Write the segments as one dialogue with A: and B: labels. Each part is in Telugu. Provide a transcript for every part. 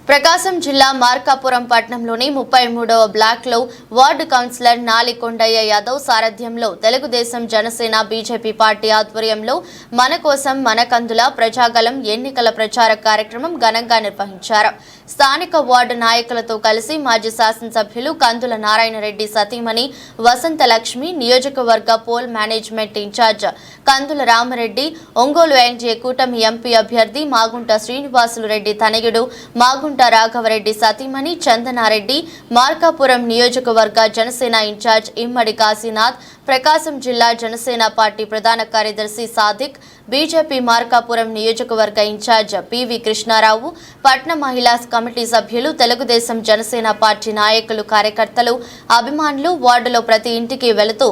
A: ప్రకాశం జిల్లా మార్కాపురం పట్టణంలోని 33వ బ్లాక్లో వార్డు కౌన్సిలర్ నాలికొండయ్య యాదవ్ సారథ్యంలో తెలుగుదేశం జనసేన బీజేపీ పార్టీ ఆధ్వర్యంలో మన కోసం మన కందుల ప్రజాగలం ఎన్నికల ప్రచార కార్యక్రమం ఘనంగా నిర్వహించారు. స్థానిక వార్డు నాయకులతో కలిసి మాజీ శాసనసభ్యులు కందుల నారాయణరెడ్డి సతీమణి వసంతలక్ష్మి, నియోజకవర్గ పోల్ మేనేజ్మెంట్ ఇన్ఛార్జ్ కందుల రామరెడ్డి, ఒంగోలు ఎన్డీఏ కూటమి ఎంపీ అభ్యర్థి మాగుంట శ్రీనివాసులు రెడ్డి తనయుడు మాగుంట రాఘవరెడ్డి సతీమణి చందనారెడ్డి, మార్కాపురం నియోజకవర్గ జనసేన ఇన్ఛార్జ్ ఇమ్మడి కాశీనాథ్, ప్రకాశం జిల్లా జనసేన పార్టీ ప్రధాన కార్యదర్శి సాదిక్, బీజేపీ మార్కాపురం నియోజకవర్గ ఇన్ఛార్జ్ పివి కృష్ణారావు, పట్న మహిళా కమిటీ సభ్యులు, తెలుగుదేశం జనసేన పార్టీ నాయకులు, కార్యకర్తలు, అభిమానులు వార్డులో ప్రతి ఇంటికి వెళుతూ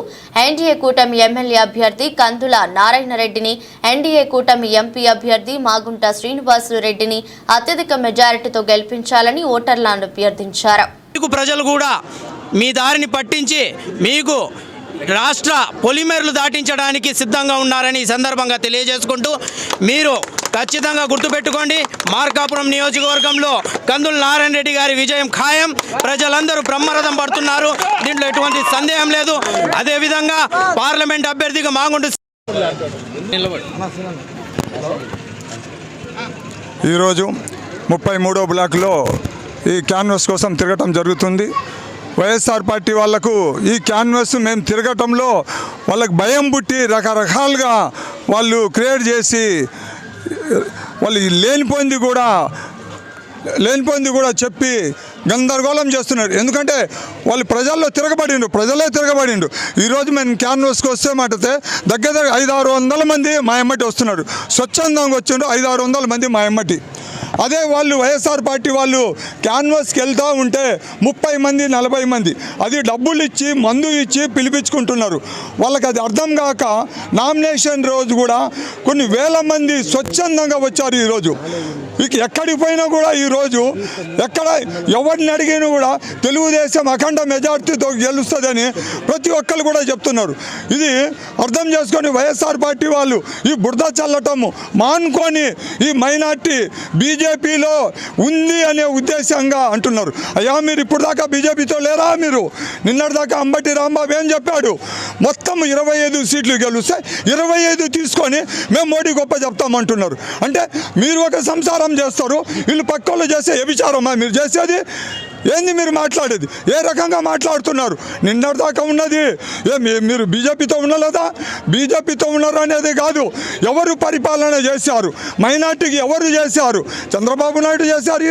A: ఎన్డీఏ కూటమి ఎమ్మెల్యే అభ్యర్థి కందుల నారాయణరెడ్డిని, ఎన్డీఏ కూటమి ఎంపీ అభ్యర్థి మాగుంట శ్రీనివాసులు రెడ్డిని అత్యధిక మెజారిటీతో గెలిపించాలని ఓటర్లను అభ్యర్థించారు.
B: ప్రజలు కూడా మీ దారిని పట్టించి మీకు రాష్ట్ర పొలిమేరలు దాటించడానికి సిద్ధంగా ఉన్నారని ఈ సందర్భంగా తెలియజేసుకుంటూ, మీరు ఖచ్చితంగా గుర్తుపెట్టుకోండి, మార్కాపురం నియోజకవర్గంలో కందుల నారాయణ రెడ్డి గారి విజయం ఖాయం. ప్రజలందరూ బ్రహ్మరథం పడుతున్నారు, దీంట్లో ఎటువంటి సందేహం లేదు. అదేవిధంగా పార్లమెంట్ అభ్యర్థిగా మాగుంట
C: ఈరోజు 33వ బ్లాక్లో ఈ క్యాన్వాస్ కోసం తిరగటం జరుగుతుంది. వైఎస్ఆర్ పార్టీ వాళ్లకు ఈ క్యాన్వాస్ మేము తిరగటంలో వాళ్ళకి భయం పుట్టి రకరకాలుగా వాళ్ళు క్రియేట్ చేసి వాళ్ళు లేనిపోయింది కూడా చెప్పి గందరగోళం చేస్తున్నారు. ఎందుకంటే వాళ్ళు ప్రజల్లో ప్రజలే తిరగబడిండు. ఈరోజు మేము క్యాన్వాస్కి వస్తే మాటితే దగ్గర 500-600 మంది మా ఎమ్మటి వస్తున్నారు. స్వచ్ఛందంగా వచ్చిండ్రు 500-600 మంది మా ఎమ్మటి. అదే వాళ్ళు వైఎస్ఆర్ పార్టీ వాళ్ళు క్యాన్వాస్కి వెళ్తూ ఉంటే 30 మంది 40 మంది అది డబ్బులు ఇచ్చి మందు ఇచ్చి పిలిపించుకుంటున్నారు. వాళ్ళకి అది అర్థం కాక నామినేషన్ రోజు కూడా కొన్ని వేల మంది స్వచ్ఛందంగా వచ్చారు. ఈరోజు ఎక్కడికి పోయినా కూడా ఈరోజు ఎక్కడ ఎవరిని అడిగినా కూడా తెలుగుదేశం అఖండ మెజార్టీతో గెలుస్తుందని ప్రతి ఒక్కరు కూడా చెప్తున్నారు. ఇది అర్థం చేసుకొని వైఎస్ఆర్ పార్టీ వాళ్ళు ఈ బురద చల్లటము మానుకొని ఈ మైనార్టీ బీజేపీలో ఉంది అనే ఉద్దేశంగా అంటున్నారు. అయ్యా, మీరు ఇప్పుడు దాకా బీజేపీతో లేరా? మీరు నిన్నటిదాకా అంబటి రాంబాబు ఏం చెప్పాడు? మొత్తం 25 సీట్లు గెలుస్తే 25 తీసుకొని మేము మోడీ గొప్ప చెప్తామంటున్నారు. అంటే మీరు ఒక సంసారం చేస్తారు, వీళ్ళు పక్కోళ్ళు చేసే వ్యభిచారమా మీరు చేసేది? ఏంది మీరు మాట్లాడేది? ఏ రకంగా మాట్లాడుతున్నారు? నిన్నటిదాకా ఉన్నది మీరు బీజేపీతో ఉండలేదా? బీజేపీతో ఉన్నారు అనేది కాదు, ఎవరు పరిపాలన చేశారు, మైనార్టీకి ఎవరు చేశారు? చంద్రబాబు నాయుడు చేశారు.